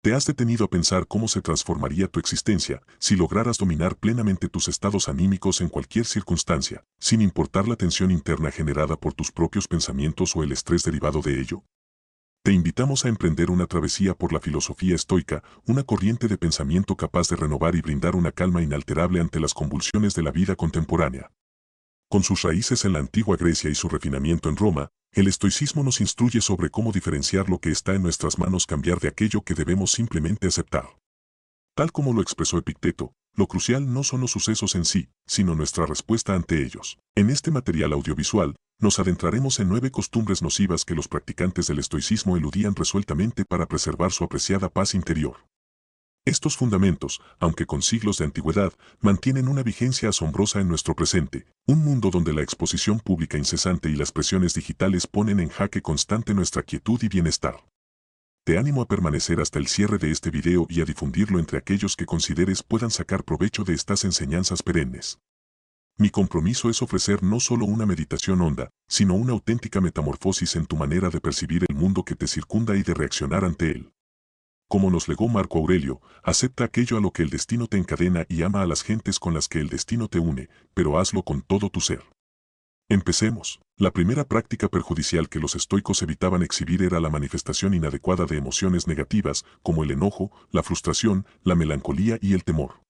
¿Te has detenido a pensar cómo se transformaría tu existencia si lograras dominar plenamente tus estados anímicos en cualquier circunstancia, sin importar la tensión interna generada por tus propios pensamientos o el estrés derivado de ello? Te invitamos a emprender una travesía por la filosofía estoica, una corriente de pensamiento capaz de renovar y brindar una calma inalterable ante las convulsiones de la vida contemporánea. Con sus raíces en la antigua Grecia y su refinamiento en Roma, el estoicismo nos instruye sobre cómo diferenciar lo que está en nuestras manos, cambiar de aquello que debemos simplemente aceptar. Tal como lo expresó Epicteto, lo crucial no son los sucesos en sí, sino nuestra respuesta ante ellos. En este material audiovisual, nos adentraremos en 9 costumbres nocivas que los practicantes del estoicismo eludían resueltamente para preservar su apreciada paz interior. Estos fundamentos, aunque con siglos de antigüedad, mantienen una vigencia asombrosa en nuestro presente, un mundo donde la exposición pública incesante y las presiones digitales ponen en jaque constante nuestra quietud y bienestar. Te animo a permanecer hasta el cierre de este video y a difundirlo entre aquellos que consideres puedan sacar provecho de estas enseñanzas perennes. Mi compromiso es ofrecer no solo una meditación honda, sino una auténtica metamorfosis en tu manera de percibir el mundo que te circunda y de reaccionar ante él. Como nos legó Marco Aurelio, acepta aquello a lo que el destino te encadena y ama a las gentes con las que el destino te une, pero hazlo con todo tu ser. Empecemos. La primera práctica perjudicial que los estoicos evitaban exhibir era la manifestación inadecuada de emociones negativas, como el enojo, la frustración, la melancolía y el temor.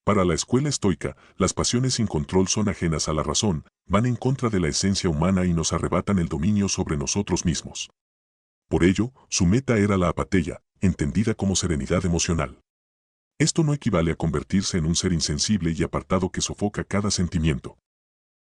Para la escuela estoica, las pasiones sin control son ajenas a la razón, van en contra de la esencia humana y nos arrebatan el dominio sobre nosotros mismos. Por ello, su meta era la apatía, entendida como serenidad emocional. Esto no equivale a convertirse en un ser insensible y apartado que sofoca cada sentimiento.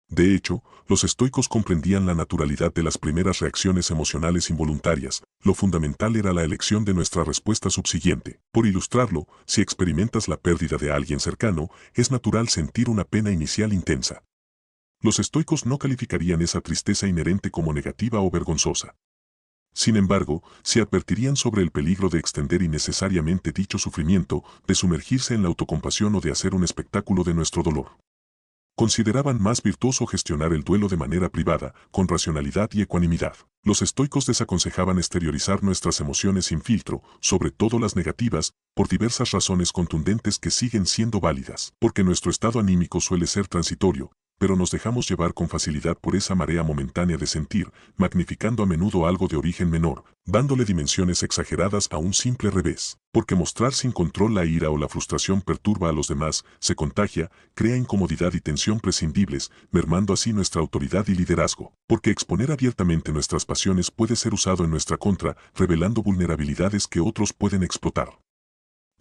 De hecho, los estoicos comprendían la naturalidad de las primeras reacciones emocionales involuntarias. Lo fundamental era la elección de nuestra respuesta subsiguiente. Por ilustrarlo, si experimentas la pérdida de alguien cercano, es natural sentir una pena inicial intensa. Los estoicos no calificarían esa tristeza inherente como negativa o vergonzosa. Sin embargo, se advertirían sobre el peligro de extender innecesariamente dicho sufrimiento, de sumergirse en la autocompasión o de hacer un espectáculo de nuestro dolor. Consideraban más virtuoso gestionar el duelo de manera privada, con racionalidad y ecuanimidad. Los estoicos desaconsejaban exteriorizar nuestras emociones sin filtro, sobre todo las negativas, por diversas razones contundentes que siguen siendo válidas. Porque nuestro estado anímico suele ser transitorio, pero nos dejamos llevar con facilidad por esa marea momentánea de sentir, magnificando a menudo algo de origen menor, dándole dimensiones exageradas a un simple revés. Porque mostrar sin control la ira o la frustración perturba a los demás, se contagia, crea incomodidad y tensión prescindibles, mermando así nuestra autoridad y liderazgo. Porque exponer abiertamente nuestras pasiones puede ser usado en nuestra contra, revelando vulnerabilidades que otros pueden explotar.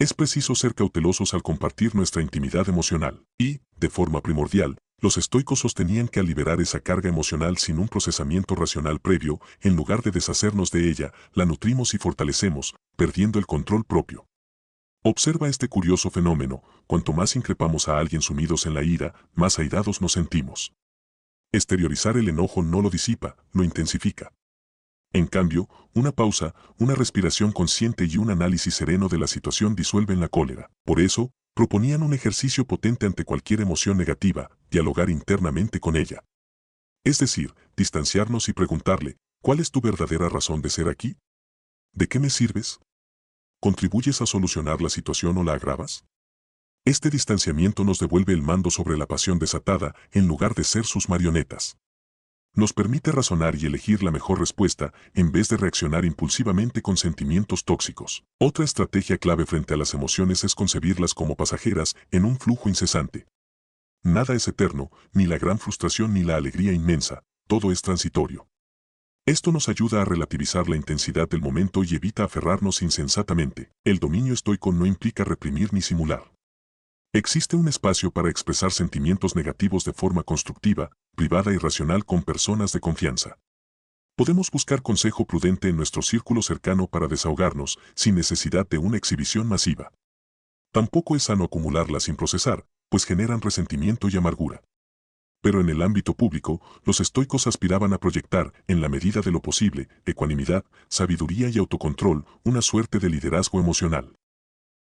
Es preciso ser cautelosos al compartir nuestra intimidad emocional, y, de forma primordial, los estoicos sostenían que al liberar esa carga emocional sin un procesamiento racional previo, en lugar de deshacernos de ella, la nutrimos y fortalecemos, perdiendo el control propio. Observa este curioso fenómeno: cuanto más increpamos a alguien sumidos en la ira, más airados nos sentimos. Exteriorizar el enojo no lo disipa, lo intensifica. En cambio, una pausa, una respiración consciente y un análisis sereno de la situación disuelven la cólera. Por eso, proponían un ejercicio potente ante cualquier emoción negativa: dialogar internamente con ella. Es decir, distanciarnos y preguntarle: ¿cuál es tu verdadera razón de ser aquí? ¿De qué me sirves? ¿Contribuyes a solucionar la situación o la agravas? Este distanciamiento nos devuelve el mando sobre la pasión desatada, en lugar de ser sus marionetas. Nos permite razonar y elegir la mejor respuesta, en vez de reaccionar impulsivamente con sentimientos tóxicos. Otra estrategia clave frente a las emociones es concebirlas como pasajeras, en un flujo incesante. Nada es eterno, ni la gran frustración ni la alegría inmensa, todo es transitorio. Esto nos ayuda a relativizar la intensidad del momento y evita aferrarnos insensatamente. El dominio estoico no implica reprimir ni simular. Existe un espacio para expresar sentimientos negativos de forma constructiva, privada y racional con personas de confianza. Podemos buscar consejo prudente en nuestro círculo cercano para desahogarnos, sin necesidad de una exhibición masiva. Tampoco es sano acumularlas sin procesar, pues generan resentimiento y amargura. Pero en el ámbito público, los estoicos aspiraban a proyectar, en la medida de lo posible, ecuanimidad, sabiduría y autocontrol, una suerte de liderazgo emocional.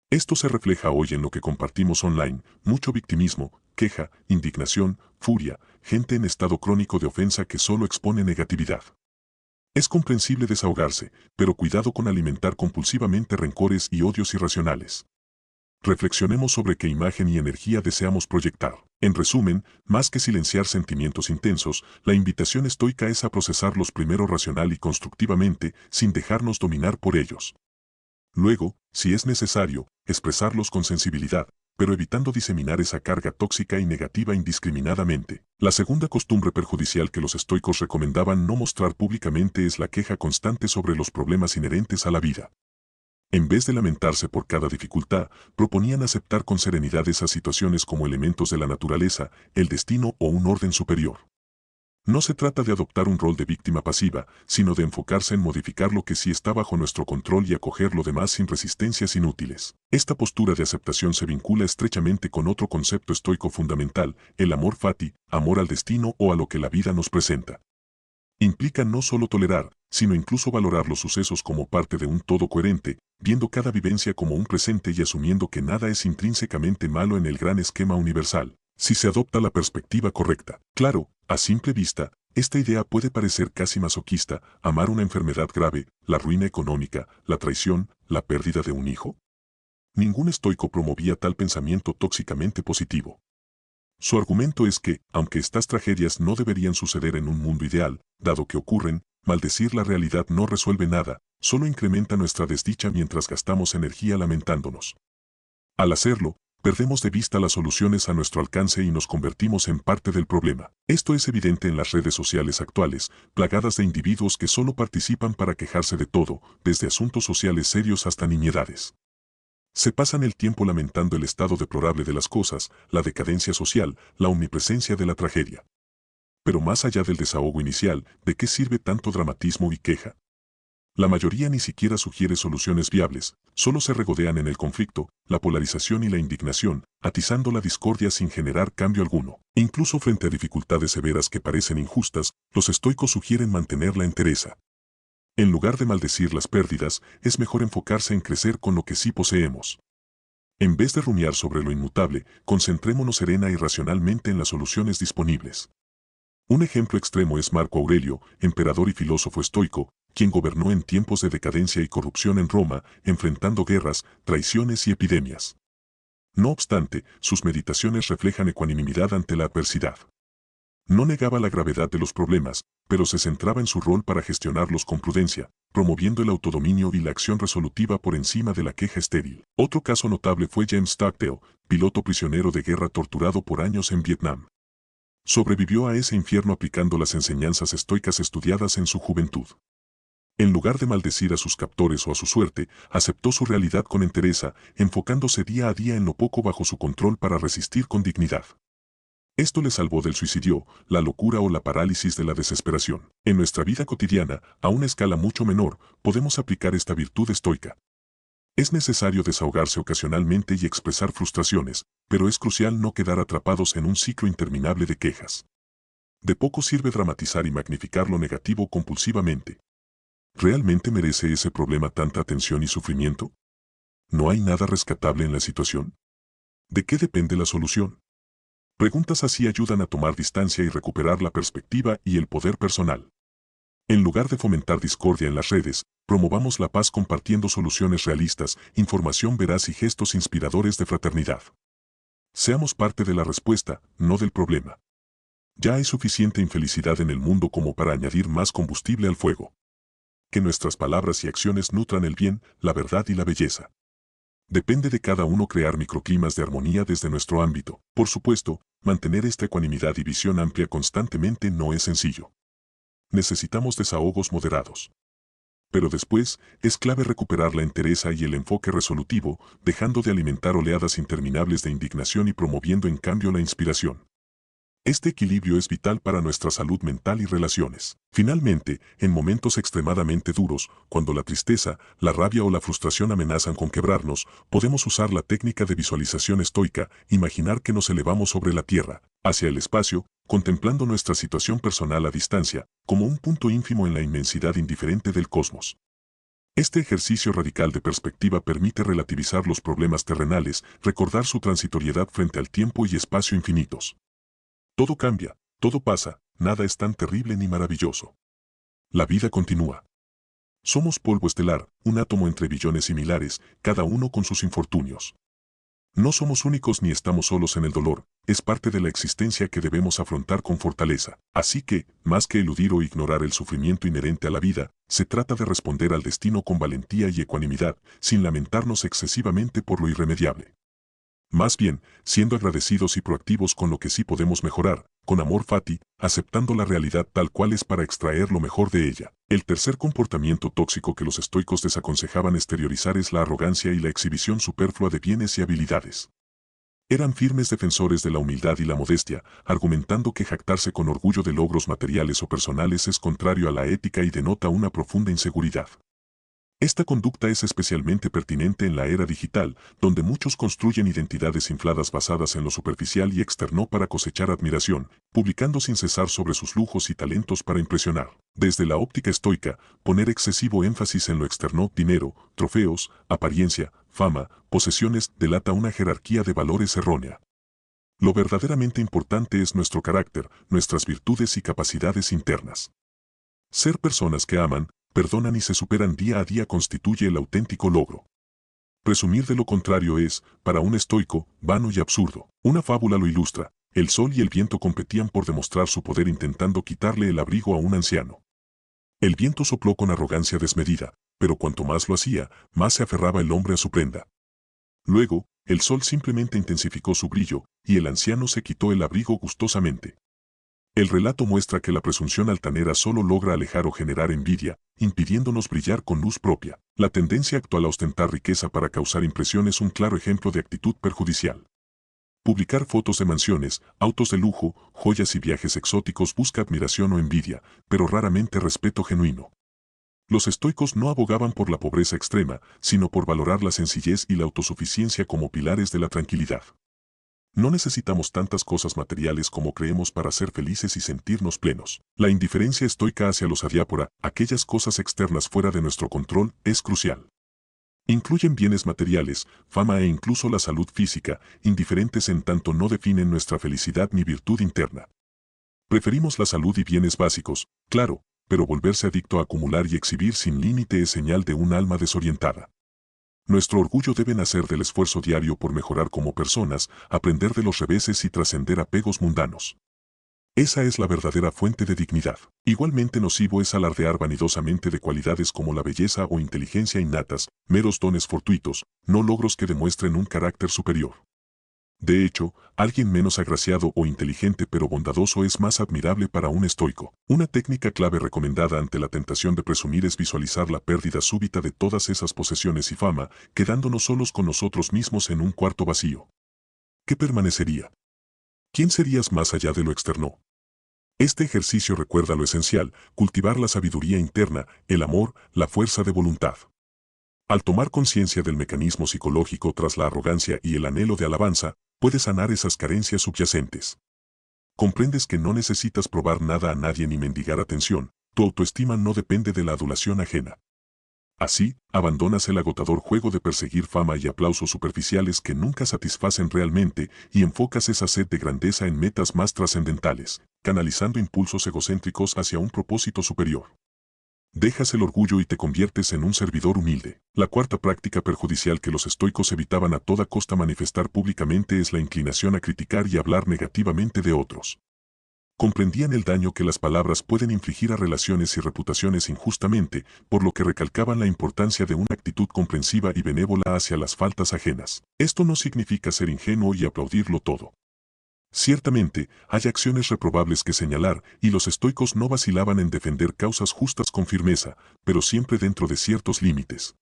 Esto se refleja hoy en lo que compartimos online: mucho victimismo, queja, indignación, furia, gente en estado crónico de ofensa que solo expone negatividad. Es comprensible desahogarse, pero cuidado con alimentar compulsivamente rencores y odios irracionales. Reflexionemos sobre qué imagen y energía deseamos proyectar. En resumen, más que silenciar sentimientos intensos, la invitación estoica es a procesarlos primero racional y constructivamente, sin dejarnos dominar por ellos. Luego, si es necesario, expresarlos con sensibilidad, pero evitando diseminar esa carga tóxica y negativa indiscriminadamente. La segunda costumbre perjudicial que los estoicos recomendaban no mostrar públicamente es la queja constante sobre los problemas inherentes a la vida. En vez de lamentarse por cada dificultad, proponían aceptar con serenidad esas situaciones como elementos de la naturaleza, el destino o un orden superior. No se trata de adoptar un rol de víctima pasiva, sino de enfocarse en modificar lo que sí está bajo nuestro control y acoger lo demás sin resistencias inútiles. Esta postura de aceptación se vincula estrechamente con otro concepto estoico fundamental, el amor fati, amor al destino o a lo que la vida nos presenta. Implica no solo tolerar, sino incluso valorar los sucesos como parte de un todo coherente, viendo cada vivencia como un presente y asumiendo que nada es intrínsecamente malo en el gran esquema universal, si se adopta la perspectiva correcta. Claro, a simple vista, esta idea puede parecer casi masoquista, amar una enfermedad grave, la ruina económica, la traición, la pérdida de un hijo. Ningún estoico promovía tal pensamiento tóxicamente positivo. Su argumento es que, aunque estas tragedias no deberían suceder en un mundo ideal, dado que ocurren, maldecir la realidad no resuelve nada, solo incrementa nuestra desdicha mientras gastamos energía lamentándonos. Al hacerlo, perdemos de vista las soluciones a nuestro alcance y nos convertimos en parte del problema. Esto es evidente en las redes sociales actuales, plagadas de individuos que solo participan para quejarse de todo, desde asuntos sociales serios hasta nimiedades. Se pasan el tiempo lamentando el estado deplorable de las cosas, la decadencia social, la omnipresencia de la tragedia. Pero más allá del desahogo inicial, ¿de qué sirve tanto dramatismo y queja? La mayoría ni siquiera sugiere soluciones viables, solo se regodean en el conflicto, la polarización y la indignación, atizando la discordia sin generar cambio alguno. Incluso frente a dificultades severas que parecen injustas, los estoicos sugieren mantener la entereza. En lugar de maldecir las pérdidas, es mejor enfocarse en crecer con lo que sí poseemos. En vez de rumiar sobre lo inmutable, concentrémonos serena y racionalmente en las soluciones disponibles. Un ejemplo extremo es Marco Aurelio, emperador y filósofo estoico, quien gobernó en tiempos de decadencia y corrupción en Roma, enfrentando guerras, traiciones y epidemias. No obstante, sus meditaciones reflejan ecuanimidad ante la adversidad. No negaba la gravedad de los problemas, pero se centraba en su rol para gestionarlos con prudencia, promoviendo el autodominio y la acción resolutiva por encima de la queja estéril. Otro caso notable fue James Stockdale, piloto prisionero de guerra torturado por años en Vietnam. Sobrevivió a ese infierno aplicando las enseñanzas estoicas estudiadas en su juventud. En lugar de maldecir a sus captores o a su suerte, aceptó su realidad con entereza, enfocándose día a día en lo poco bajo su control para resistir con dignidad. Esto le salvó del suicidio, la locura o la parálisis de la desesperación. En nuestra vida cotidiana, a una escala mucho menor, podemos aplicar esta virtud estoica. Es necesario desahogarse ocasionalmente y expresar frustraciones, pero es crucial no quedar atrapados en un ciclo interminable de quejas. De poco sirve dramatizar y magnificar lo negativo compulsivamente. ¿Realmente merece ese problema tanta atención y sufrimiento? ¿No hay nada rescatable en la situación? ¿De qué depende la solución? Preguntas así ayudan a tomar distancia y recuperar la perspectiva y el poder personal. En lugar de fomentar discordia en las redes, promovamos la paz compartiendo soluciones realistas, información veraz y gestos inspiradores de fraternidad. Seamos parte de la respuesta, no del problema. Ya hay suficiente infelicidad en el mundo como para añadir más combustible al fuego. Que nuestras palabras y acciones nutran el bien, la verdad y la belleza. Depende de cada uno crear microclimas de armonía desde nuestro ámbito. Por supuesto, mantener esta ecuanimidad y visión amplia constantemente no es sencillo. Necesitamos desahogos moderados. Pero después, es clave recuperar la entereza y el enfoque resolutivo, dejando de alimentar oleadas interminables de indignación y promoviendo en cambio la inspiración. Este equilibrio es vital para nuestra salud mental y relaciones. Finalmente, en momentos extremadamente duros, cuando la tristeza, la rabia o la frustración amenazan con quebrarnos, podemos usar la técnica de visualización estoica, imaginar que nos elevamos sobre la tierra, hacia el espacio, contemplando nuestra situación personal a distancia, como un punto ínfimo en la inmensidad indiferente del cosmos. Este ejercicio radical de perspectiva permite relativizar los problemas terrenales, recordar su transitoriedad frente al tiempo y espacio infinitos. Todo cambia, todo pasa, nada es tan terrible ni maravilloso. La vida continúa. Somos polvo estelar, un átomo entre billones similares, cada uno con sus infortunios. No somos únicos ni estamos solos en el dolor, es parte de la existencia que debemos afrontar con fortaleza. Así que, más que eludir o ignorar el sufrimiento inherente a la vida, se trata de responder al destino con valentía y ecuanimidad, sin lamentarnos excesivamente por lo irremediable. Más bien, siendo agradecidos y proactivos con lo que sí podemos mejorar, con amor fati, aceptando la realidad tal cual es para extraer lo mejor de ella. El tercer comportamiento tóxico que los estoicos desaconsejaban exteriorizar es la arrogancia y la exhibición superflua de bienes y habilidades. Eran firmes defensores de la humildad y la modestia, argumentando que jactarse con orgullo de logros materiales o personales es contrario a la ética y denota una profunda inseguridad. Esta conducta es especialmente pertinente en la era digital, donde muchos construyen identidades infladas basadas en lo superficial y externo para cosechar admiración, publicando sin cesar sobre sus lujos y talentos para impresionar. Desde la óptica estoica, poner excesivo énfasis en lo externo, dinero, trofeos, apariencia, fama, posesiones, delata una jerarquía de valores errónea. Lo verdaderamente importante es nuestro carácter, nuestras virtudes y capacidades internas. Ser personas que aman, perdonan y se superan día a día constituye el auténtico logro. Presumir de lo contrario es, para un estoico, vano y absurdo. Una fábula lo ilustra: el sol y el viento competían por demostrar su poder intentando quitarle el abrigo a un anciano. El viento sopló con arrogancia desmedida, pero cuanto más lo hacía, más se aferraba el hombre a su prenda. Luego, el sol simplemente intensificó su brillo, y el anciano se quitó el abrigo gustosamente. El relato muestra que la presunción altanera solo logra alejar o generar envidia, impidiéndonos brillar con luz propia. La tendencia actual a ostentar riqueza para causar impresión es un claro ejemplo de actitud perjudicial. Publicar fotos de mansiones, autos de lujo, joyas y viajes exóticos busca admiración o envidia, pero raramente respeto genuino. Los estoicos no abogaban por la pobreza extrema, sino por valorar la sencillez y la autosuficiencia como pilares de la tranquilidad. No necesitamos tantas cosas materiales como creemos para ser felices y sentirnos plenos. La indiferencia estoica hacia los adiápora, aquellas cosas externas fuera de nuestro control, es crucial. Incluyen bienes materiales, fama e incluso la salud física, indiferentes en tanto no definen nuestra felicidad ni virtud interna. Preferimos la salud y bienes básicos, claro, pero volverse adicto a acumular y exhibir sin límite es señal de un alma desorientada. Nuestro orgullo debe nacer del esfuerzo diario por mejorar como personas, aprender de los reveses y trascender apegos mundanos. Esa es la verdadera fuente de dignidad. Igualmente nocivo es alardear vanidosamente de cualidades como la belleza o inteligencia innatas, meros dones fortuitos, no logros que demuestren un carácter superior. De hecho, alguien menos agraciado o inteligente pero bondadoso es más admirable para un estoico. Una técnica clave recomendada ante la tentación de presumir es visualizar la pérdida súbita de todas esas posesiones y fama, quedándonos solos con nosotros mismos en un cuarto vacío. ¿Qué permanecería? ¿Quién serías más allá de lo externo? Este ejercicio recuerda lo esencial: cultivar la sabiduría interna, el amor, la fuerza de voluntad. Al tomar conciencia del mecanismo psicológico tras la arrogancia y el anhelo de alabanza, puedes sanar esas carencias subyacentes. Comprendes que no necesitas probar nada a nadie ni mendigar atención, tu autoestima no depende de la adulación ajena. Así, abandonas el agotador juego de perseguir fama y aplausos superficiales que nunca satisfacen realmente y enfocas esa sed de grandeza en metas más trascendentales, canalizando impulsos egocéntricos hacia un propósito superior. Dejas el orgullo y te conviertes en un servidor humilde. La cuarta práctica perjudicial que los estoicos evitaban a toda costa manifestar públicamente es la inclinación a criticar y hablar negativamente de otros. Comprendían el daño que las palabras pueden infligir a relaciones y reputaciones injustamente, por lo que recalcaban la importancia de una actitud comprensiva y benévola hacia las faltas ajenas. Esto no significa ser ingenuo y aplaudirlo todo. Ciertamente, hay acciones reprobables que señalar, y los estoicos no vacilaban en defender causas justas con firmeza, pero siempre dentro de ciertos límites.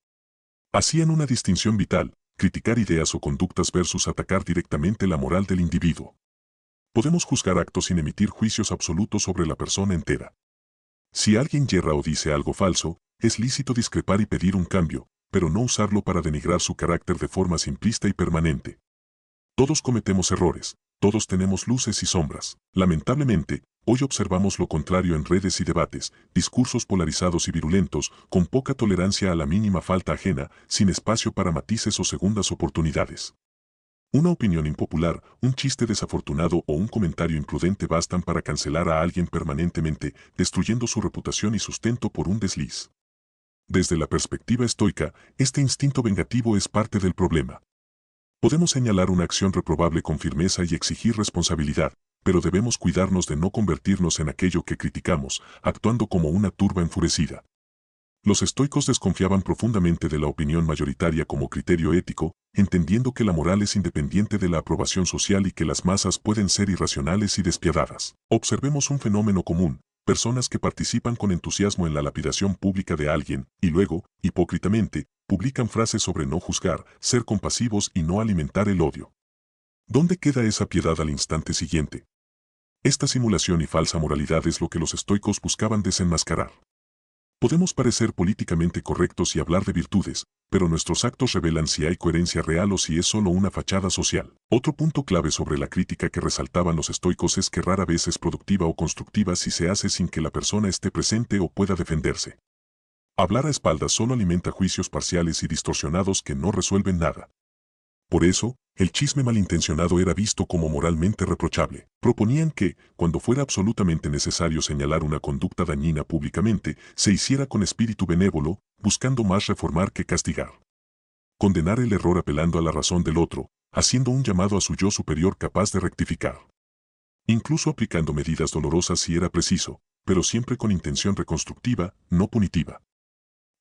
Hacían una distinción vital: criticar ideas o conductas versus atacar directamente la moral del individuo. Podemos juzgar actos sin emitir juicios absolutos sobre la persona entera. Si alguien yerra o dice algo falso, es lícito discrepar y pedir un cambio, pero no usarlo para denigrar su carácter de forma simplista y permanente. Todos cometemos errores. Todos tenemos luces y sombras. Lamentablemente, hoy observamos lo contrario en redes y debates: discursos polarizados y virulentos, con poca tolerancia a la mínima falta ajena, sin espacio para matices o segundas oportunidades. Una opinión impopular, un chiste desafortunado o un comentario imprudente bastan para cancelar a alguien permanentemente, destruyendo su reputación y sustento por un desliz. Desde la perspectiva estoica, este instinto vengativo es parte del problema. Podemos señalar una acción reprobable con firmeza y exigir responsabilidad, pero debemos cuidarnos de no convertirnos en aquello que criticamos, actuando como una turba enfurecida. Los estoicos desconfiaban profundamente de la opinión mayoritaria como criterio ético, entendiendo que la moral es independiente de la aprobación social y que las masas pueden ser irracionales y despiadadas. Observemos un fenómeno común: personas que participan con entusiasmo en la lapidación pública de alguien, y luego, hipócritamente, publican frases sobre no juzgar, ser compasivos y no alimentar el odio. ¿Dónde queda esa piedad al instante siguiente? Esta simulación y falsa moralidad es lo que los estoicos buscaban desenmascarar. Podemos parecer políticamente correctos y hablar de virtudes, pero nuestros actos revelan si hay coherencia real o si es solo una fachada social. Otro punto clave sobre la crítica que resaltaban los estoicos es que rara vez es productiva o constructiva si se hace sin que la persona esté presente o pueda defenderse. Hablar a espaldas solo alimenta juicios parciales y distorsionados que no resuelven nada. Por eso, el chisme malintencionado era visto como moralmente reprochable. Proponían que, cuando fuera absolutamente necesario señalar una conducta dañina públicamente, se hiciera con espíritu benévolo, buscando más reformar que castigar. Condenar el error apelando a la razón del otro, haciendo un llamado a su yo superior capaz de rectificar. Incluso aplicando medidas dolorosas si era preciso, pero siempre con intención reconstructiva, no punitiva.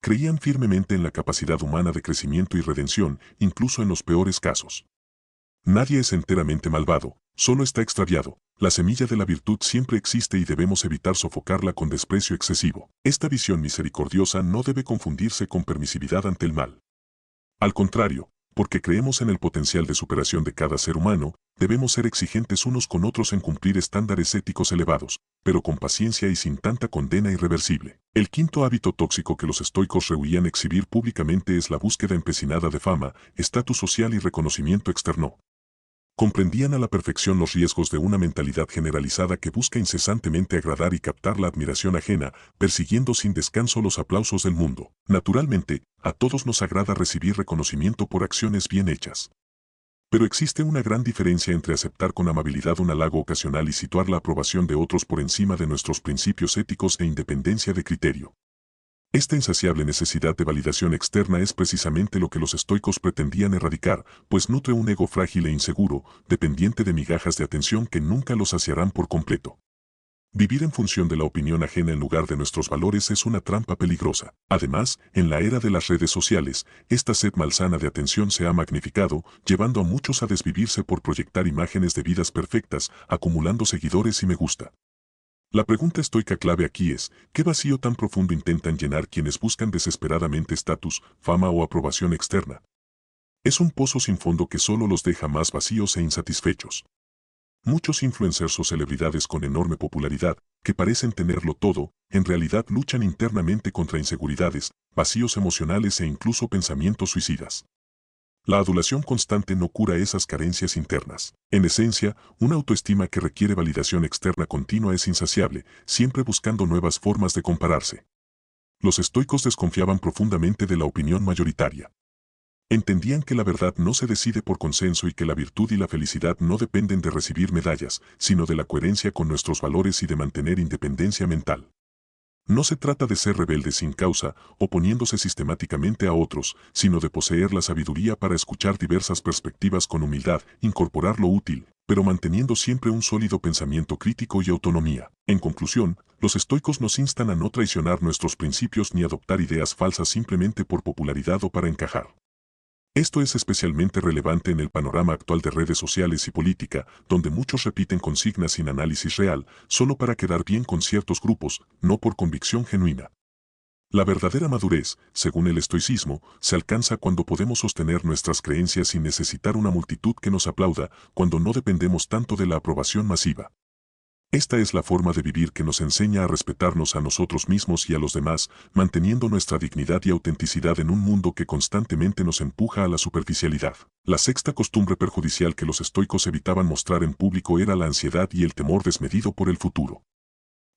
Creían firmemente en la capacidad humana de crecimiento y redención, incluso en los peores casos. Nadie es enteramente malvado, solo está extraviado. La semilla de la virtud siempre existe y debemos evitar sofocarla con desprecio excesivo. Esta visión misericordiosa no debe confundirse con permisividad ante el mal. Al contrario, porque creemos en el potencial de superación de cada ser humano, debemos ser exigentes unos con otros en cumplir estándares éticos elevados, pero con paciencia y sin tanta condena irreversible. El quinto hábito tóxico que los estoicos rehuían exhibir públicamente es la búsqueda empecinada de fama, estatus social y reconocimiento externo. Comprendían a la perfección los riesgos de una mentalidad generalizada que busca incesantemente agradar y captar la admiración ajena, persiguiendo sin descanso los aplausos del mundo. Naturalmente, a todos nos agrada recibir reconocimiento por acciones bien hechas. Pero existe una gran diferencia entre aceptar con amabilidad un halago ocasional y situar la aprobación de otros por encima de nuestros principios éticos e independencia de criterio. Esta insaciable necesidad de validación externa es precisamente lo que los estoicos pretendían erradicar, pues nutre un ego frágil e inseguro, dependiente de migajas de atención que nunca lo saciarán por completo. Vivir en función de la opinión ajena en lugar de nuestros valores es una trampa peligrosa. Además, en la era de las redes sociales, esta sed malsana de atención se ha magnificado, llevando a muchos a desvivirse por proyectar imágenes de vidas perfectas, acumulando seguidores y me gusta. La pregunta estoica clave aquí es: ¿qué vacío tan profundo intentan llenar quienes buscan desesperadamente estatus, fama o aprobación externa? Es un pozo sin fondo que solo los deja más vacíos e insatisfechos. Muchos influencers o celebridades con enorme popularidad, que parecen tenerlo todo, en realidad luchan internamente contra inseguridades, vacíos emocionales e incluso pensamientos suicidas. La adulación constante no cura esas carencias internas. En esencia, una autoestima que requiere validación externa continua es insaciable, siempre buscando nuevas formas de compararse. Los estoicos desconfiaban profundamente de la opinión mayoritaria. Entendían que la verdad no se decide por consenso y que la virtud y la felicidad no dependen de recibir medallas, sino de la coherencia con nuestros valores y de mantener independencia mental. No se trata de ser rebeldes sin causa, oponiéndose sistemáticamente a otros, sino de poseer la sabiduría para escuchar diversas perspectivas con humildad, incorporar lo útil, pero manteniendo siempre un sólido pensamiento crítico y autonomía. En conclusión, los estoicos nos instan a no traicionar nuestros principios ni adoptar ideas falsas simplemente por popularidad o para encajar. Esto es especialmente relevante en el panorama actual de redes sociales y política, donde muchos repiten consignas sin análisis real, solo para quedar bien con ciertos grupos, no por convicción genuina. La verdadera madurez, según el estoicismo, se alcanza cuando podemos sostener nuestras creencias sin necesitar una multitud que nos aplauda, cuando no dependemos tanto de la aprobación masiva. Esta es la forma de vivir que nos enseña a respetarnos a nosotros mismos y a los demás, manteniendo nuestra dignidad y autenticidad en un mundo que constantemente nos empuja a la superficialidad. La sexta costumbre perjudicial que los estoicos evitaban mostrar en público era la ansiedad y el temor desmedido por el futuro.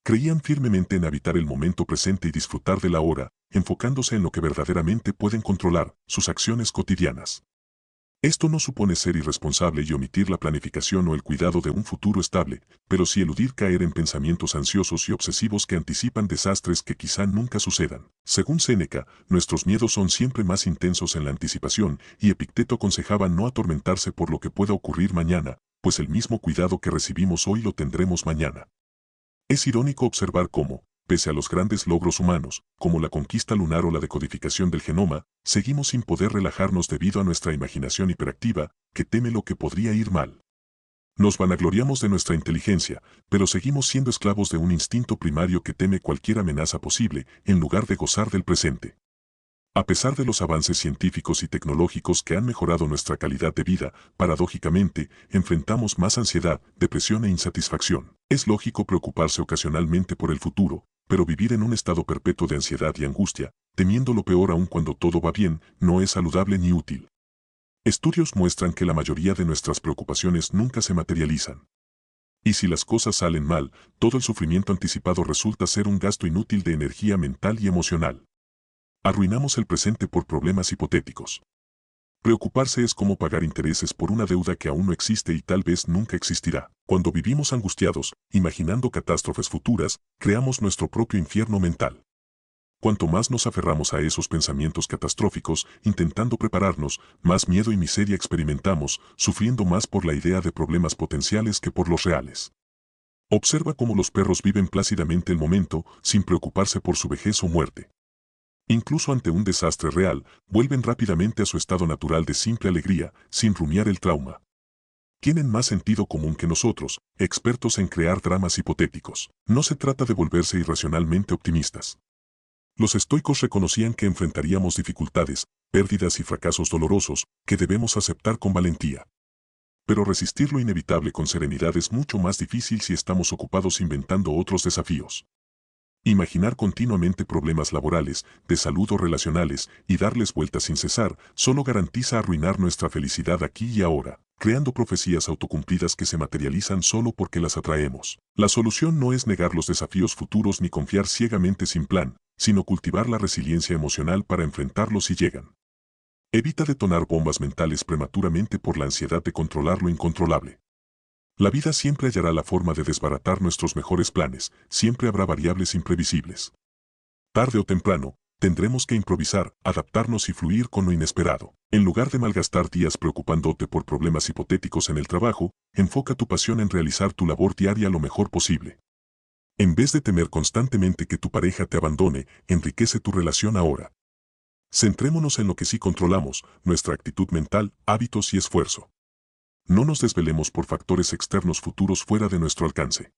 Creían firmemente en habitar el momento presente y disfrutar de la hora, enfocándose en lo que verdaderamente pueden controlar, sus acciones cotidianas. Esto no supone ser irresponsable y omitir la planificación o el cuidado de un futuro estable, pero sí eludir caer en pensamientos ansiosos y obsesivos que anticipan desastres que quizá nunca sucedan. Según Séneca, nuestros miedos son siempre más intensos en la anticipación, y Epicteto aconsejaba no atormentarse por lo que pueda ocurrir mañana, pues el mismo cuidado que recibimos hoy lo tendremos mañana. Es irónico observar cómo, pese a los grandes logros humanos, como la conquista lunar o la decodificación del genoma, seguimos sin poder relajarnos debido a nuestra imaginación hiperactiva, que teme lo que podría ir mal. Nos vanagloriamos de nuestra inteligencia, pero seguimos siendo esclavos de un instinto primario que teme cualquier amenaza posible, en lugar de gozar del presente. A pesar de los avances científicos y tecnológicos que han mejorado nuestra calidad de vida, paradójicamente, enfrentamos más ansiedad, depresión e insatisfacción. Es lógico preocuparse ocasionalmente por el futuro, pero vivir en un estado perpetuo de ansiedad y angustia, temiendo lo peor aun cuando todo va bien, no es saludable ni útil. Estudios muestran que la mayoría de nuestras preocupaciones nunca se materializan. Y si las cosas salen mal, todo el sufrimiento anticipado resulta ser un gasto inútil de energía mental y emocional. Arruinamos el presente por problemas hipotéticos. Preocuparse es como pagar intereses por una deuda que aún no existe y tal vez nunca existirá. Cuando vivimos angustiados, imaginando catástrofes futuras, creamos nuestro propio infierno mental. Cuanto más nos aferramos a esos pensamientos catastróficos, intentando prepararnos, más miedo y miseria experimentamos, sufriendo más por la idea de problemas potenciales que por los reales. Observa cómo los perros viven plácidamente el momento, sin preocuparse por su vejez o muerte. Incluso ante un desastre real, vuelven rápidamente a su estado natural de simple alegría, sin rumiar el trauma. Tienen más sentido común que nosotros, expertos en crear dramas hipotéticos. No se trata de volverse irracionalmente optimistas. Los estoicos reconocían que enfrentaríamos dificultades, pérdidas y fracasos dolorosos, que debemos aceptar con valentía. Pero resistir lo inevitable con serenidad es mucho más difícil si estamos ocupados inventando otros desafíos. Imaginar continuamente problemas laborales, de salud o relacionales, y darles vueltas sin cesar, solo garantiza arruinar nuestra felicidad aquí y ahora, creando profecías autocumplidas que se materializan solo porque las atraemos. La solución no es negar los desafíos futuros ni confiar ciegamente sin plan, sino cultivar la resiliencia emocional para enfrentarlos si llegan. Evita detonar bombas mentales prematuramente por la ansiedad de controlar lo incontrolable. La vida siempre hallará la forma de desbaratar nuestros mejores planes, siempre habrá variables imprevisibles. Tarde o temprano, tendremos que improvisar, adaptarnos y fluir con lo inesperado. En lugar de malgastar días preocupándote por problemas hipotéticos en el trabajo, enfoca tu pasión en realizar tu labor diaria lo mejor posible. En vez de temer constantemente que tu pareja te abandone, enriquece tu relación ahora. Centrémonos en lo que sí controlamos, nuestra actitud mental, hábitos y esfuerzo. No nos desvelemos por factores externos futuros fuera de nuestro alcance.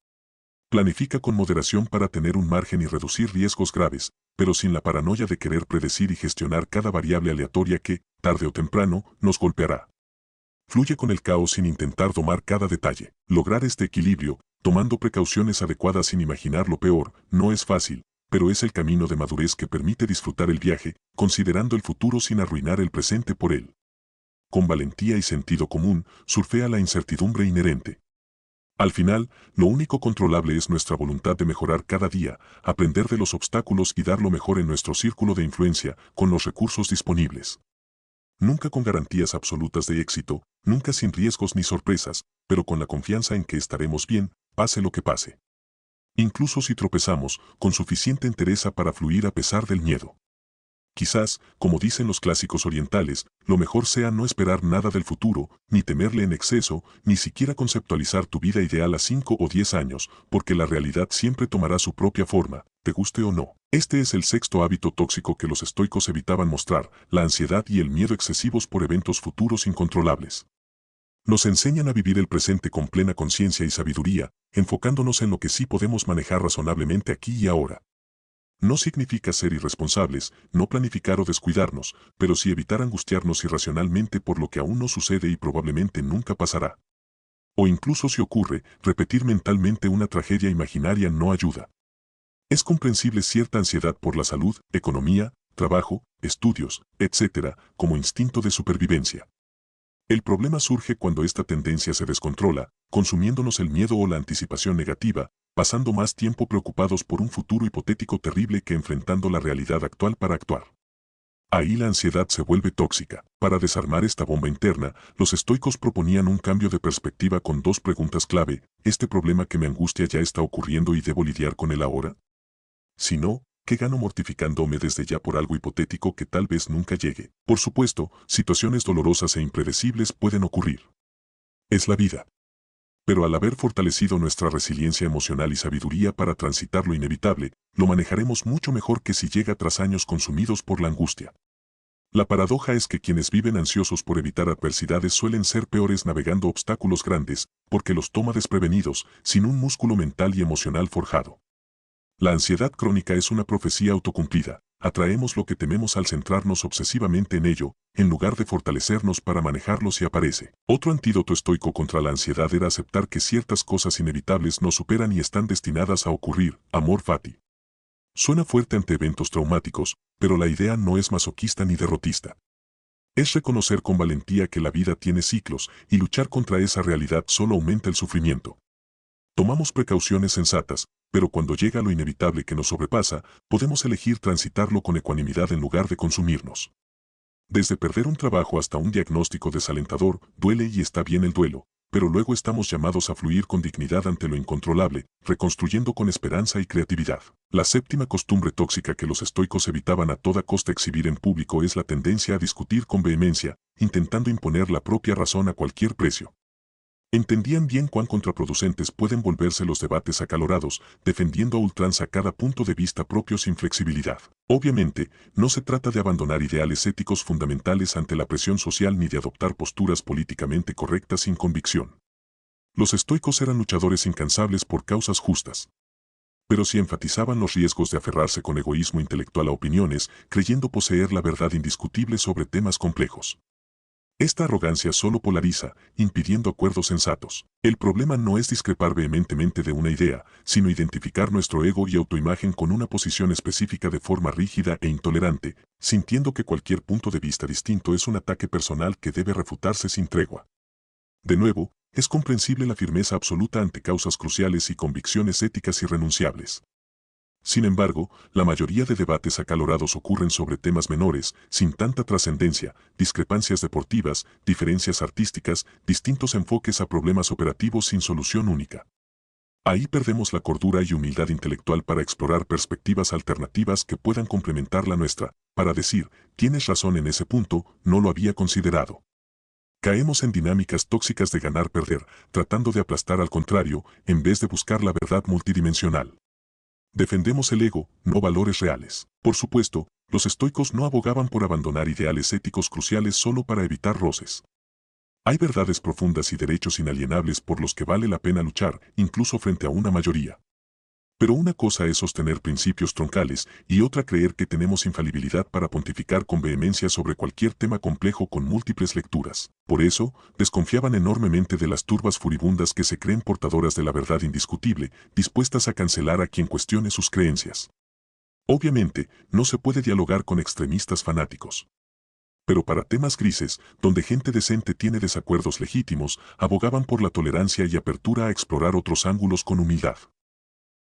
Planifica con moderación para tener un margen y reducir riesgos graves, pero sin la paranoia de querer predecir y gestionar cada variable aleatoria que, tarde o temprano, nos golpeará. Fluye con el caos sin intentar domar cada detalle. Lograr este equilibrio, tomando precauciones adecuadas sin imaginar lo peor, no es fácil, pero es el camino de madurez que permite disfrutar el viaje, considerando el futuro sin arruinar el presente por él. Con valentía y sentido común, surfea la incertidumbre inherente. Al final, lo único controlable es nuestra voluntad de mejorar cada día, aprender de los obstáculos y dar lo mejor en nuestro círculo de influencia, con los recursos disponibles. Nunca con garantías absolutas de éxito, nunca sin riesgos ni sorpresas, pero con la confianza en que estaremos bien, pase lo que pase. Incluso si tropezamos, con suficiente entereza para fluir a pesar del miedo. Quizás, como dicen los clásicos orientales, lo mejor sea no esperar nada del futuro, ni temerle en exceso, ni siquiera conceptualizar tu vida ideal a 5 o 10 años, porque la realidad siempre tomará su propia forma, te guste o no. Este es el sexto hábito tóxico que los estoicos evitaban mostrar, la ansiedad y el miedo excesivos por eventos futuros incontrolables. Nos enseñan a vivir el presente con plena conciencia y sabiduría, enfocándonos en lo que sí podemos manejar razonablemente aquí y ahora. No significa ser irresponsables, no planificar o descuidarnos, pero sí evitar angustiarnos irracionalmente por lo que aún no sucede y probablemente nunca pasará. O incluso si ocurre, repetir mentalmente una tragedia imaginaria no ayuda. Es comprensible cierta ansiedad por la salud, economía, trabajo, estudios, etc., como instinto de supervivencia. El problema surge cuando esta tendencia se descontrola, consumiéndonos el miedo o la anticipación negativa, pasando más tiempo preocupados por un futuro hipotético terrible que enfrentando la realidad actual para actuar. Ahí la ansiedad se vuelve tóxica. Para desarmar esta bomba interna, los estoicos proponían un cambio de perspectiva con dos preguntas clave. ¿Este problema que me angustia ya está ocurriendo y debo lidiar con él ahora? Si no, ¿qué gano mortificándome desde ya por algo hipotético que tal vez nunca llegue? Por supuesto, situaciones dolorosas e impredecibles pueden ocurrir. Es la vida. Pero al haber fortalecido nuestra resiliencia emocional y sabiduría para transitar lo inevitable, lo manejaremos mucho mejor que si llega tras años consumidos por la angustia. La paradoja es que quienes viven ansiosos por evitar adversidades suelen ser peores navegando obstáculos grandes, porque los toma desprevenidos, sin un músculo mental y emocional forjado. La ansiedad crónica es una profecía autocumplida. Atraemos lo que tememos al centrarnos obsesivamente en ello, en lugar de fortalecernos para manejarlo si aparece. Otro antídoto estoico contra la ansiedad era aceptar que ciertas cosas inevitables nos superan y están destinadas a ocurrir, amor fati. Suena fuerte ante eventos traumáticos, pero la idea no es masoquista ni derrotista. Es reconocer con valentía que la vida tiene ciclos y luchar contra esa realidad solo aumenta el sufrimiento. Tomamos precauciones sensatas, pero cuando llega lo inevitable que nos sobrepasa, podemos elegir transitarlo con ecuanimidad en lugar de consumirnos. Desde perder un trabajo hasta un diagnóstico desalentador, duele y está bien el duelo, pero luego estamos llamados a fluir con dignidad ante lo incontrolable, reconstruyendo con esperanza y creatividad. La séptima costumbre tóxica que los estoicos evitaban a toda costa exhibir en público es la tendencia a discutir con vehemencia, intentando imponer la propia razón a cualquier precio. Entendían bien cuán contraproducentes pueden volverse los debates acalorados, defendiendo a ultranza cada punto de vista propio sin flexibilidad. Obviamente, no se trata de abandonar ideales éticos fundamentales ante la presión social ni de adoptar posturas políticamente correctas sin convicción. Los estoicos eran luchadores incansables por causas justas. Pero si enfatizaban los riesgos de aferrarse con egoísmo intelectual a opiniones, creyendo poseer la verdad indiscutible sobre temas complejos. Esta arrogancia solo polariza, impidiendo acuerdos sensatos. El problema no es discrepar vehementemente de una idea, sino identificar nuestro ego y autoimagen con una posición específica de forma rígida e intolerante, sintiendo que cualquier punto de vista distinto es un ataque personal que debe refutarse sin tregua. De nuevo, es comprensible la firmeza absoluta ante causas cruciales y convicciones éticas irrenunciables. Sin embargo, la mayoría de debates acalorados ocurren sobre temas menores, sin tanta trascendencia, discrepancias deportivas, diferencias artísticas, distintos enfoques a problemas operativos sin solución única. Ahí perdemos la cordura y humildad intelectual para explorar perspectivas alternativas que puedan complementar la nuestra, para decir, tienes razón en ese punto, no lo había considerado. Caemos en dinámicas tóxicas de ganar-perder, tratando de aplastar al contrario, en vez de buscar la verdad multidimensional. Defendemos el ego, no valores reales. Por supuesto, los estoicos no abogaban por abandonar ideales éticos cruciales solo para evitar roces. Hay verdades profundas y derechos inalienables por los que vale la pena luchar, incluso frente a una mayoría. Pero una cosa es sostener principios troncales y otra creer que tenemos infalibilidad para pontificar con vehemencia sobre cualquier tema complejo con múltiples lecturas. Por eso, desconfiaban enormemente de las turbas furibundas que se creen portadoras de la verdad indiscutible, dispuestas a cancelar a quien cuestione sus creencias. Obviamente, no se puede dialogar con extremistas fanáticos. Pero para temas grises, donde gente decente tiene desacuerdos legítimos, abogaban por la tolerancia y apertura a explorar otros ángulos con humildad.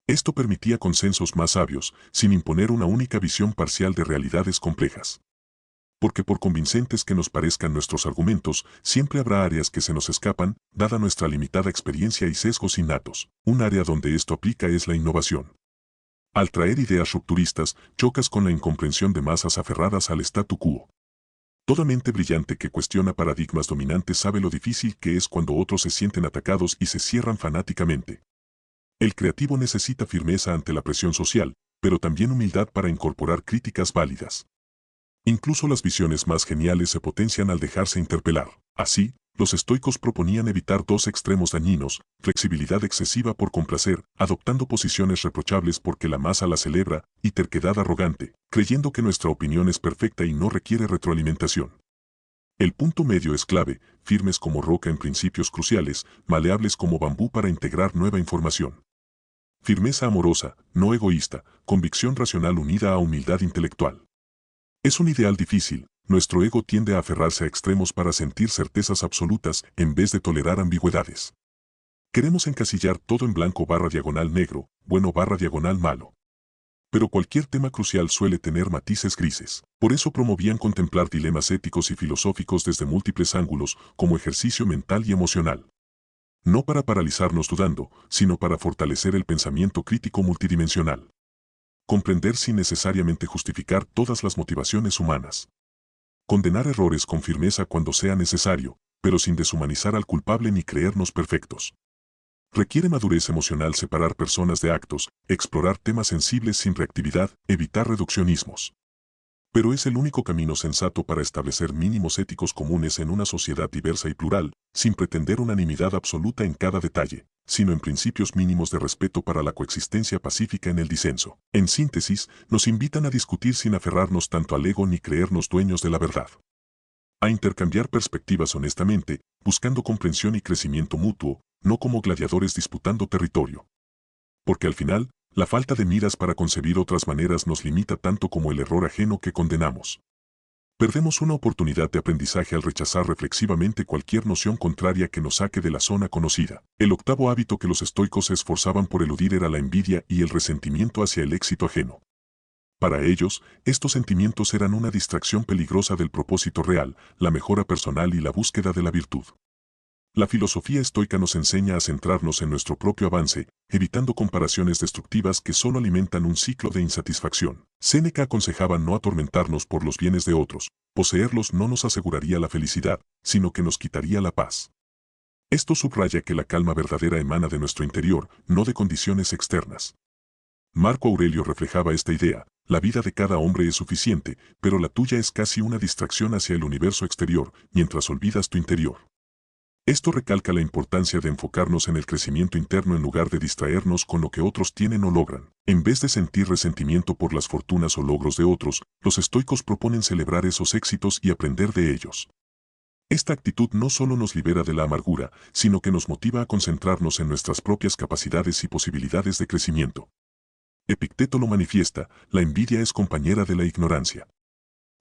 Esto permitía consensos más sabios, sin imponer una única visión parcial de realidades complejas. Porque por convincentes que nos parezcan nuestros argumentos, siempre habrá áreas que se nos escapan, dada nuestra limitada experiencia y sesgos innatos. Un área donde esto aplica es la innovación. Al traer ideas rupturistas, chocas con la incomprensión de masas aferradas al statu quo. Toda mente brillante que cuestiona paradigmas dominantes sabe lo difícil que es cuando otros se sienten atacados y se cierran fanáticamente. El creativo necesita firmeza ante la presión social, pero también humildad para incorporar críticas válidas. Incluso las visiones más geniales se potencian al dejarse interpelar. Así, los estoicos proponían evitar dos extremos dañinos, flexibilidad excesiva por complacer, adoptando posiciones reprochables porque la masa la celebra, y terquedad arrogante, creyendo que nuestra opinión es perfecta y no requiere retroalimentación. El punto medio es clave, firmes como roca en principios cruciales, maleables como bambú para integrar nueva información. Firmeza amorosa, no egoísta, convicción racional unida a humildad intelectual. Es un ideal difícil, nuestro ego tiende a aferrarse a extremos para sentir certezas absolutas en vez de tolerar ambigüedades. Queremos encasillar todo en blanco / negro, bueno / malo. pero cualquier tema crucial suele tener matices grises. Por eso promovían contemplar dilemas éticos y filosóficos desde múltiples ángulos, como ejercicio mental y emocional. No para paralizarnos dudando, sino para fortalecer el pensamiento crítico multidimensional. Comprender sin necesariamente justificar todas las motivaciones humanas. Condenar errores con firmeza cuando sea necesario, pero sin deshumanizar al culpable ni creernos perfectos. Requiere madurez emocional separar personas de actos, explorar temas sensibles sin reactividad, evitar reduccionismos. Pero es el único camino sensato para establecer mínimos éticos comunes en una sociedad diversa y plural, sin pretender unanimidad absoluta en cada detalle, sino en principios mínimos de respeto para la coexistencia pacífica en el disenso. En síntesis, nos invitan a discutir sin aferrarnos tanto al ego ni creernos dueños de la verdad. A intercambiar perspectivas honestamente, buscando comprensión y crecimiento mutuo, no como gladiadores disputando territorio. Porque al final, la falta de miras para concebir otras maneras nos limita tanto como el error ajeno que condenamos. Perdemos una oportunidad de aprendizaje al rechazar reflexivamente cualquier noción contraria que nos saque de la zona conocida. El octavo hábito que los estoicos se esforzaban por eludir era la envidia y el resentimiento hacia el éxito ajeno. Para ellos, estos sentimientos eran una distracción peligrosa del propósito real, la mejora personal y la búsqueda de la virtud. La filosofía estoica nos enseña a centrarnos en nuestro propio avance, evitando comparaciones destructivas que solo alimentan un ciclo de insatisfacción. Séneca aconsejaba no atormentarnos por los bienes de otros, poseerlos no nos aseguraría la felicidad, sino que nos quitaría la paz. Esto subraya que la calma verdadera emana de nuestro interior, no de condiciones externas. Marco Aurelio reflejaba esta idea: la vida de cada hombre es suficiente, pero la tuya es casi una distracción hacia el universo exterior, mientras olvidas tu interior. Esto recalca la importancia de enfocarnos en el crecimiento interno en lugar de distraernos con lo que otros tienen o logran. En vez de sentir resentimiento por las fortunas o logros de otros, los estoicos proponen celebrar esos éxitos y aprender de ellos. Esta actitud no solo nos libera de la amargura, sino que nos motiva a concentrarnos en nuestras propias capacidades y posibilidades de crecimiento. Epicteto lo manifiesta: la envidia es compañera de la ignorancia.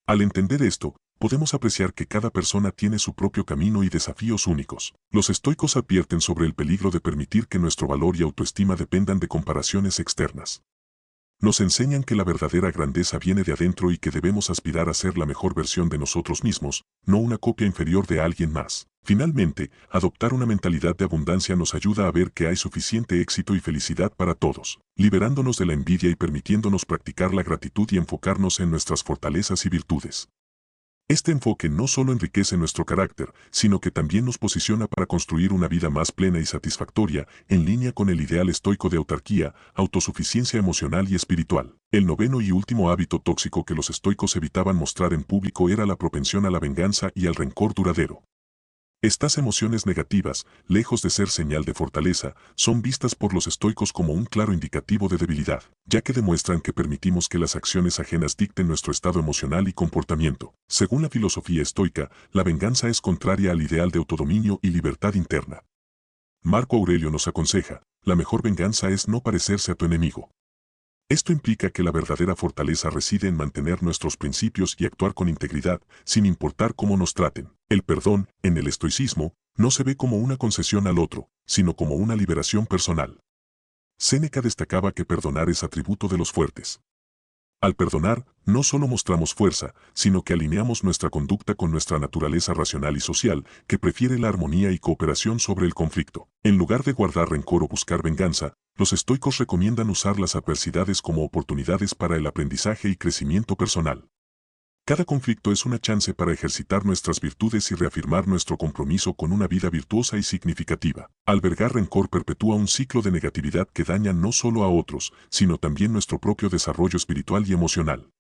Al entender esto, podemos apreciar que cada persona tiene su propio camino y desafíos únicos. Los estoicos advierten sobre el peligro de permitir que nuestro valor y autoestima dependan de comparaciones externas. Nos enseñan que la verdadera grandeza viene de adentro y que debemos aspirar a ser la mejor versión de nosotros mismos, no una copia inferior de alguien más. Finalmente, adoptar una mentalidad de abundancia nos ayuda a ver que hay suficiente éxito y felicidad para todos, liberándonos de la envidia y permitiéndonos practicar la gratitud y enfocarnos en nuestras fortalezas y virtudes. Este enfoque no solo enriquece nuestro carácter, sino que también nos posiciona para construir una vida más plena y satisfactoria, en línea con el ideal estoico de autarquía, autosuficiencia emocional y espiritual. El noveno y último hábito tóxico que los estoicos evitaban mostrar en público era la propensión a la venganza y al rencor duradero. Estas emociones negativas, lejos de ser señal de fortaleza, son vistas por los estoicos como un claro indicativo de debilidad, ya que demuestran que permitimos que las acciones ajenas dicten nuestro estado emocional y comportamiento. Según la filosofía estoica, la venganza es contraria al ideal de autodominio y libertad interna. Marco Aurelio nos aconseja: la mejor venganza es no parecerse a tu enemigo. Esto implica que la verdadera fortaleza reside en mantener nuestros principios y actuar con integridad, sin importar cómo nos traten. El perdón, en el estoicismo, no se ve como una concesión al otro, sino como una liberación personal. Séneca destacaba que perdonar es atributo de los fuertes. Al perdonar, no solo mostramos fuerza, sino que alineamos nuestra conducta con nuestra naturaleza racional y social, que prefiere la armonía y cooperación sobre el conflicto. En lugar de guardar rencor o buscar venganza, los estoicos recomiendan usar las adversidades como oportunidades para el aprendizaje y crecimiento personal. Cada conflicto es una chance para ejercitar nuestras virtudes y reafirmar nuestro compromiso con una vida virtuosa y significativa. Albergar rencor perpetúa un ciclo de negatividad que daña no solo a otros, sino también nuestro propio desarrollo espiritual y emocional.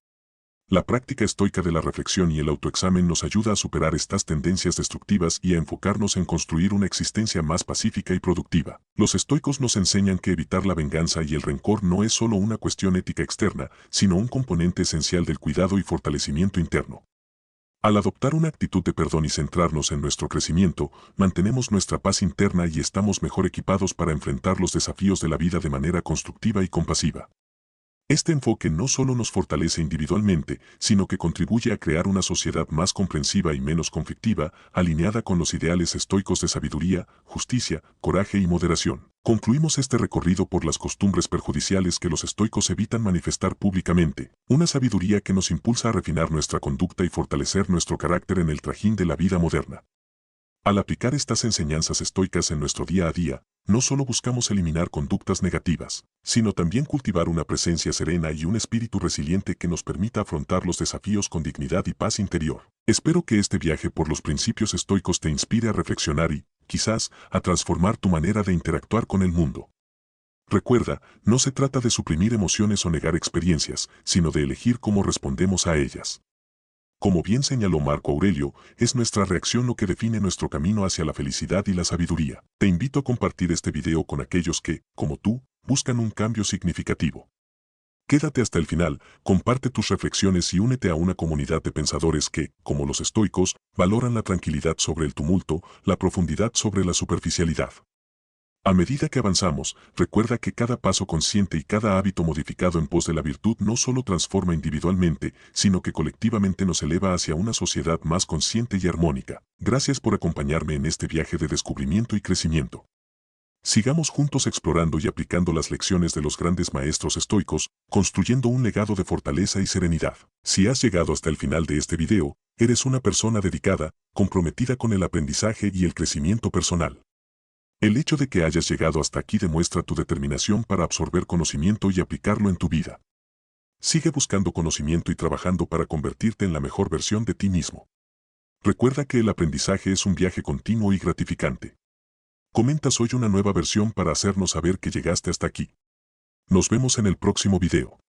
La práctica estoica de la reflexión y el autoexamen nos ayuda a superar estas tendencias destructivas y a enfocarnos en construir una existencia más pacífica y productiva. Los estoicos nos enseñan que evitar la venganza y el rencor no es solo una cuestión ética externa, sino un componente esencial del cuidado y fortalecimiento interno. Al adoptar una actitud de perdón y centrarnos en nuestro crecimiento, mantenemos nuestra paz interna y estamos mejor equipados para enfrentar los desafíos de la vida de manera constructiva y compasiva. Este enfoque no solo nos fortalece individualmente, sino que contribuye a crear una sociedad más comprensiva y menos conflictiva, alineada con los ideales estoicos de sabiduría, justicia, coraje y moderación. Concluimos este recorrido por las costumbres perjudiciales que los estoicos evitan manifestar públicamente, una sabiduría que nos impulsa a refinar nuestra conducta y fortalecer nuestro carácter en el trajín de la vida moderna. Al aplicar estas enseñanzas estoicas en nuestro día a día, no solo buscamos eliminar conductas negativas, sino también cultivar una presencia serena y un espíritu resiliente que nos permita afrontar los desafíos con dignidad y paz interior. Espero que este viaje por los principios estoicos te inspire a reflexionar y, quizás, a transformar tu manera de interactuar con el mundo. Recuerda, no se trata de suprimir emociones o negar experiencias, sino de elegir cómo respondemos a ellas. Como bien señaló Marco Aurelio, es nuestra reacción lo que define nuestro camino hacia la felicidad y la sabiduría. Te invito a compartir este video con aquellos que, como tú, buscan un cambio significativo. Quédate hasta el final, comparte tus reflexiones y únete a una comunidad de pensadores que, como los estoicos, valoran la tranquilidad sobre el tumulto, la profundidad sobre la superficialidad. A medida que avanzamos, recuerda que cada paso consciente y cada hábito modificado en pos de la virtud no solo transforma individualmente, sino que colectivamente nos eleva hacia una sociedad más consciente y armónica. Gracias por acompañarme en este viaje de descubrimiento y crecimiento. Sigamos juntos explorando y aplicando las lecciones de los grandes maestros estoicos, construyendo un legado de fortaleza y serenidad. Si has llegado hasta el final de este video, eres una persona dedicada, comprometida con el aprendizaje y el crecimiento personal. El hecho de que hayas llegado hasta aquí demuestra tu determinación para absorber conocimiento y aplicarlo en tu vida. Sigue buscando conocimiento y trabajando para convertirte en la mejor versión de ti mismo. Recuerda que el aprendizaje es un viaje continuo y gratificante. Comenta hoy una nueva versión para hacernos saber que llegaste hasta aquí. Nos vemos en el próximo video.